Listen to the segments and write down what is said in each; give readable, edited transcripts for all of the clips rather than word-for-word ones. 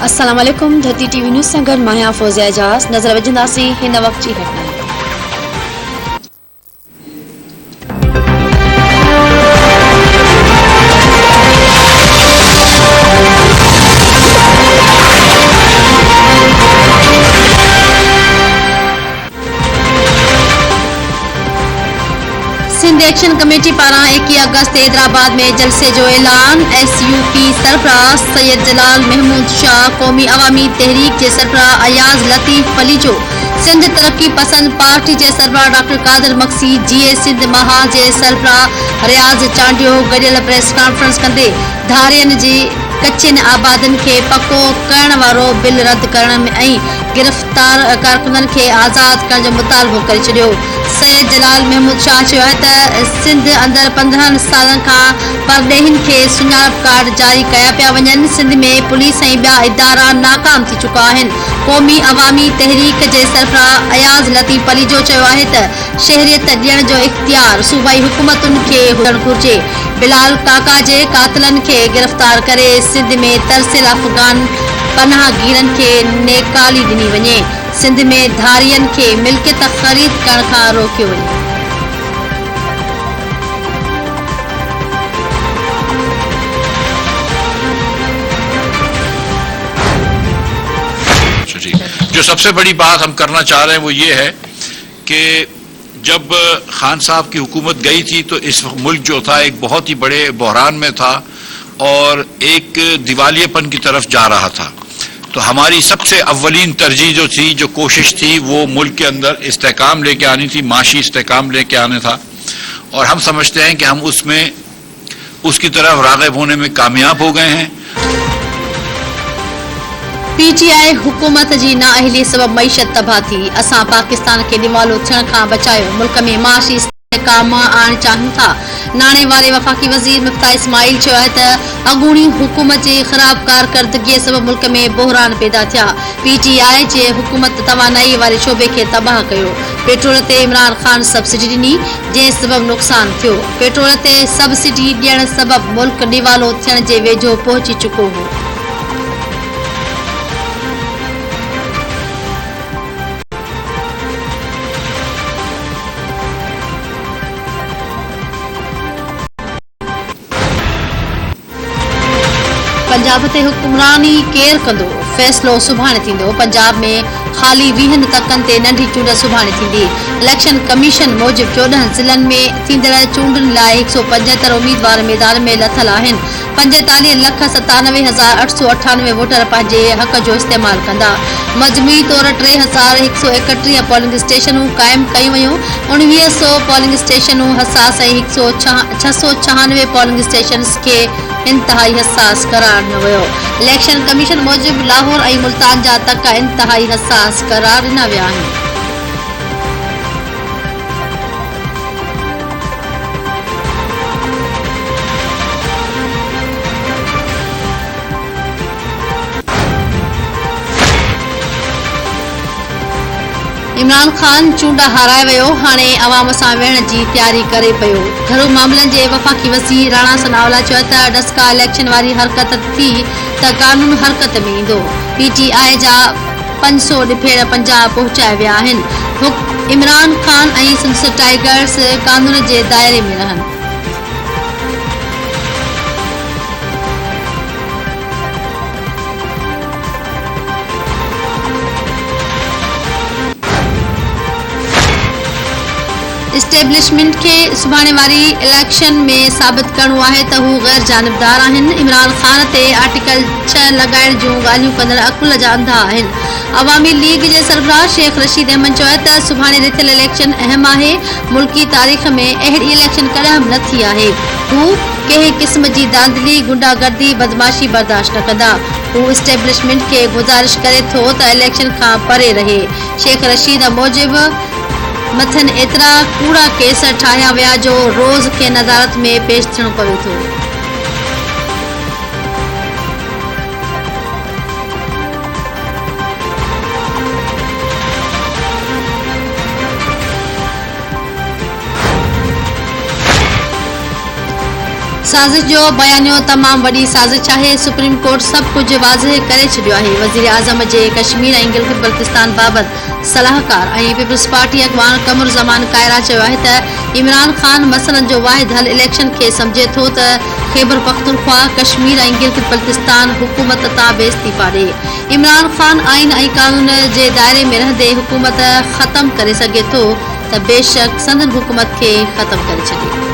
अस्सलाम वालेकुम। धरती टीवी न्यूज़ सां गॾु मां आहियां फ़ौज़िया एजाज़। नज़र विझंदासीं हिन वक़्त जी हेडलाइन। सिंध एक्शन कमेटी पारां 21 अगस्त हैदराबाद में जलसे जो ऐलान। SUP सरबराह सैयद जलाल महमूद शाह, क़ौमी अवामी तहरीक जे सरबराह अयाज़ लतीफ़ पलीजो, सिंध तरक्की पसंद पार्टी जे सरबराह डॉक्टर कादिर मक्सी, GA सिंध महा जे सरबराह रियाज़ चांडियो गॾियल प्रेस कॉन्फ्रेंस कंदे धारियनि जी कचनि आबादियुनि खे पको करण वारो बिल रद्द करण ऐं गिरफ़्तार कारकुननि खे आज़ाद करण जो मुतालबो करे छॾियो। सैयद जलाल महमूद शाह चयो आहे त सिंध अंदरि 15 सालनि खां परॾेहिनि खे सुञाणप कार्ड जारी कया पिया वञनि। सिंध में पुलिस ऐं ॿिया इदारा नाकाम थी चुका आहिनि। क़ौमी अवामी तहरीक जे सरबराह अयाज़ लतीफ़ पलीजो चयो आहे त शहरियत ॾियण जो इख्तियार सूबाई हुकूमतुनि खे हुजणु घुरिजे। बिलाल काका जे कातिलनि खे गिरफ़्तार करे सिंध में तरसियल अफ़गान पनाहगीरनि खे नेकाली ॾिनी वञे। सिंध में धारियनि खे मिल्कियत ख़रीद करण खां रोकियो वञे। जो सबसे बड़ी बात हम करना चाह रहे हैं वो ये है कि जब खान साहब की हुकूमत गई थी तो इस मुल्क जो था एक बहुत ही बड़े बहरान में था और एक दिवालियेपन की तरफ जा रहा था। तो हमारी सबसे अव्वलीन तरजीह जो थी, जो कोशिश थी, वो मुल्क के अंदर इस्तेकाम लेके आनी थी, माशी इस्तेकाम लेके आने था। और हम समझते हैं कि हम उसकी तरफ राग़िब होने में कामयाब हो गए हैं। PTI हुकूमत जी नाअहली सबब मईशत तबाह थी। असां पाकिस्तान खे दिवालो थियण खां बचायो, मुल्क में माशी इस्तेकाम आणणु चाहियूं था। नाणे वारे वफ़ाक़ी वज़ीर मिफ्ता इस्माइल चयो आहे त अॻूणी हुकूमत जी ख़राब कारकर्दगीअ सबब मुल्क में बहरान पैदा थिया। PTI जे हुकूमत तवानाई वारे शोबे खे तबाह कयो। पेट्रोल ते इमरान ख़ान सब्सिडी ॾिनी, जंहिं सबब नुक़सान थियो। पेट्रोल ते सब्सिडी ॾियण सबब मुल्क दिवालो थियण जे वेझो पहुची चुको हो। पंजाब ते हुक्मरानी केरु कंदो, फ़ैसिलो सुभाणे थींदो। पंजाब में ख़ाली 20 तकनि ते नंढी चूंड सुभाणे थींदी। इलेक्शन कमीशन मूजिबि 14 ज़िलनि में थींदड़ चूंडुनि लाइ 175 उम्मीदवार मैदान में लथल आहिनि। 45,97,898 वोटर पंहिंजे हक़ जो इस्तेमालु कंदा। मजमूई तौर 3,131 पोलिंग स्टेशनूं क़ाइमु कयूं वयूं। 1900 पोलिंग स्टेशनूं हसास ऐं 696 पोलिंग स्टेशन्स खे इंतहाई हसास करार ॾिनो वियो। इलेक्शन कमीशन मूजिबि लाहौर ऐं मुल्तान जा तक इंतहाई हसास करार ॾिना विया आहिनि। इमरान ख़ान चूंड हाराए वियो, हाणे अवाम सां वेहण जी तयारी करे पियो। घरू मामलनि जे वफ़ाक़ी वज़ीर राणा सनावला चयो त डस्का इलेक्शन वारी हरकत थी त कानून हरकत में ईंदो। PTI जा 500 ॾिफेड़ पंजाब पहुचाए विया आहिनि। इमरान ख़ान ऐं सिंध टाइगर्स कानून जे दायरे में रहनि। इस्टेब्लिशमेंट खे सुभाणे वारी इलेक्शन में साबित करणो आहे त हू गैर जानिबदार आहिनि। इमरान ख़ान ते आर्टिकल 6 लॻाइण जूं ॻाल्हियूं कंदड़ अकुल जा अंधा आहिनि। अवामी लीग जे सरबराह शेख रशीद अहमद चयो आहे त सुभाणे थियल इलेक्शन अहम आहे। मुल्की तारीख़ में अहिड़ी इलेक्शन कॾहिं न थी आहे। हू कंहिं क़िस्म जी दांधली, गुंडागर्दी, बदमाशी बर्दाश्त न कंदा। हू इस्टेब्लिशमेंट खे गुज़ारिश करे थो त इलेक्शन खां परे रहे। शेख रशीद मूजिबि मथनि एतिरा कूड़ा केस ठाहिया विया जो रोज़ खे नज़ारत में पेश थियणो पवे थो। साज़िश जो बयानियो तमाम वडी साज़िश है। सुप्रीम कोर्ट सब कुछ वाज़ह करे छडियो है। वज़ीर आज़म जे कश्मीर ऐं गिलगित बल्तिस्तान बाबत सलाहकार ऐं पीपल्स पार्टी अॻवान कमरुज़मान कायरा चयो आहे त इमरान खान मसइलनि जो वाहिद हल इलेक्शन खे सम्झे थो त खैबर पख्तूनख्वा कश्मीर ऐं गिलगित बल्तिस्तान हुकूमत तां इस्तीफ़ा ॾे। इमरान खान आइन ऐं कानून जे दायरे में रहंदे हुकूमत ख़त्म करे सघे थो त बेशक संदन हुकूमत खे ख़त्म करे छॾे।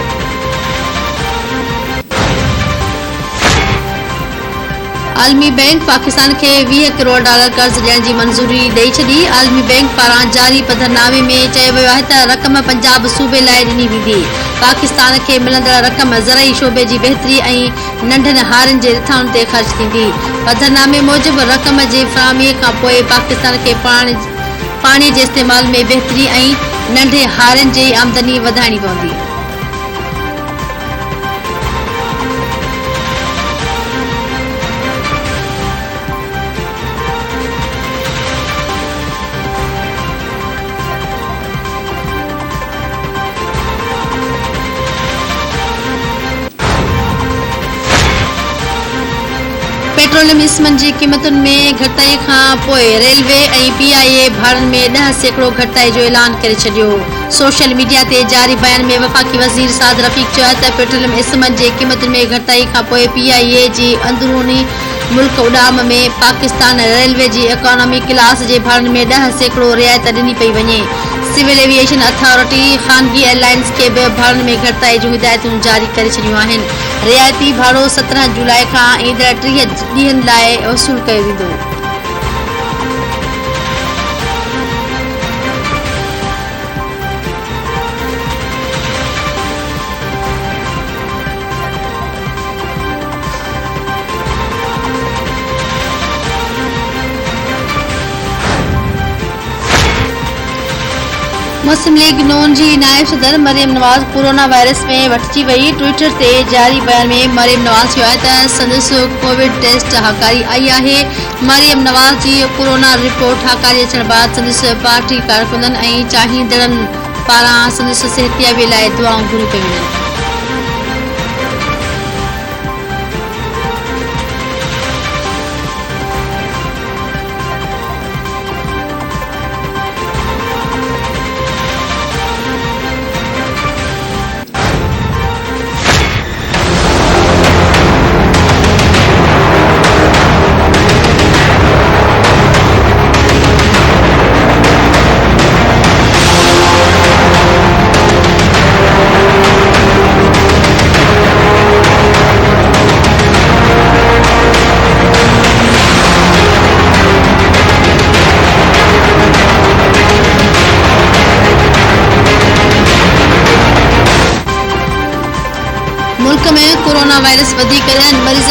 आलमी बैंक पाकिस्तान के $20 करोड़ कर्ज ॾियण जी मंजूरी ॾेई छॾी। आलमी बैंक पारां जारी पधरनामे में चयो वियो आहे त रक़म पंजाब सूबे लाइ ॾिनी वेंदी। पाकिस्तान खे मिलंदड़ रक़म ज़रई शोबे जी बहितरी ऐं नंढनि हारियुनि जे रिथाउनि ते ख़र्च थींदी। पधरनामे मूजिबि रक़म जे फ़राहमीअ खां पोइ पाकिस्तान खे पाणी जे इस्तेमाल में बहितरी ऐं नंढे हारियुनि जी आमदनी वधाइणी पवंदी। पेट्रोलियम इस्मनि जी क़ीमतुनि में घटाई खां पोइ रेलवे ऐं PIA भाड़नि में 10% घटाई जो ऐलान करे छॾियो। सोशल मीडिया ते जारी बयान में वफ़ाक़ी वज़ीर साद रफ़ीक चयो त पेट्रोलियम इस्मनि जी क़ीमतुनि में घटाई खां पोइ PIA जी अंदरूनी मुल्क उॾाम में पाकिस्तान रेलवे जी इकोनॉमी क्लास जे भाड़नि में 10% रियायत ॾिनी पई वञे। सिविल एविएशन अथॉरिटी ख़ानगी एयरलाइंस खे बि भाड़नि में घटाई जूं हिदायतूं जारी करे छॾियूं आहिनि। रियायती भाड़ो 17 जुलाई खां ईंदड़ 30 ॾींहनि लाइ वसूल कयो वेंदो। मुस्लिम लीग नून जी नायब सदर मरियम नवाज़ कोरोना वायरस में वठिजी वई। ट्विटर ते जारी बयान में मरियम नवाज़ चयो आहे त संदसि कोविड टेस्ट हाकारी आई आहे। मरियम नवाज़ जी कोरोना रिपोर्ट हाकारी अचण बैदि संदसि पार्टी कारकुननि ऐं चाहींदड़नि पारां संदसि सिहतयाबी लाइ दुआऊं घुरी पयूं आहिनि। मुल्क में कोरोना वायरस वधीक ॾहनि मरीज़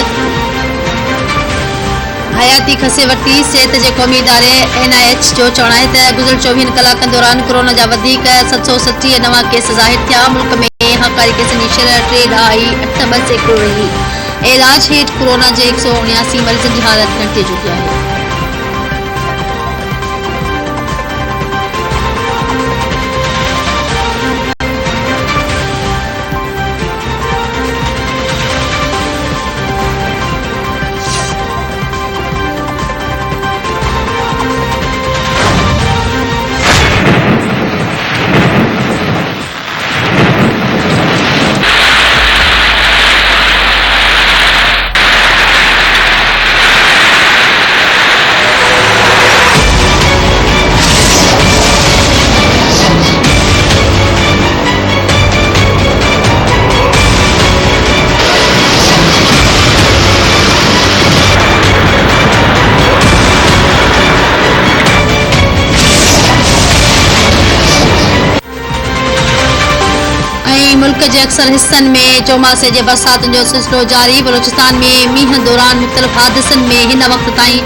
हयाती खसे वरिती। सिहत जे क़ौमी इदारे NIH जो चवणु आहे त गुज़िरियल 24 कलाकनि दौरान कोरोना जा वधीक 730 नवां केस ज़ाहिर थिया। मुल्क में हाकारी केसनि जी शरह 3.82% रही। इलाज हेठि कोरोना जे 179 मरीज़नि जी हालत घटिजे चुकी आहे। मुल्क के अक्सर हिस्सनि में चौमासे जे बरसातुनि जो सिलसिलो जारी। बलोचिस्तान में मींहं दौरान मुख़्तलिफ़ हादिसनि में हिन वक़्त ताईं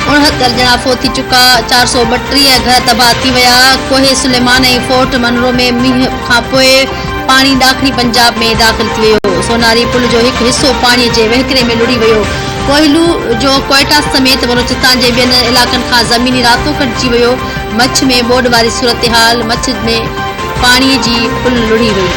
69 ॼणा फोत थी चुका। 432 घर तबाह थी विया। कोहे सुलेमान ऐं फोर्ट मनरो में मींहं खां पोइ पाणी ॾाखिणी पंजाब में दाख़िल थी वियो। सोनारी पुल जो हिकु हिसो पाणीअ जे वहिकिरे में लुड़ी वियो। कोहिलू जो क्वेटा समेत बलोचिस्तान जे ॿियनि इलाक़नि खां ज़मीनी रातो कटिजी वियो। मछ में ॿोॾि वारी सूरत हाल। मछ में पाणीअ जी पुल लुड़ी वई।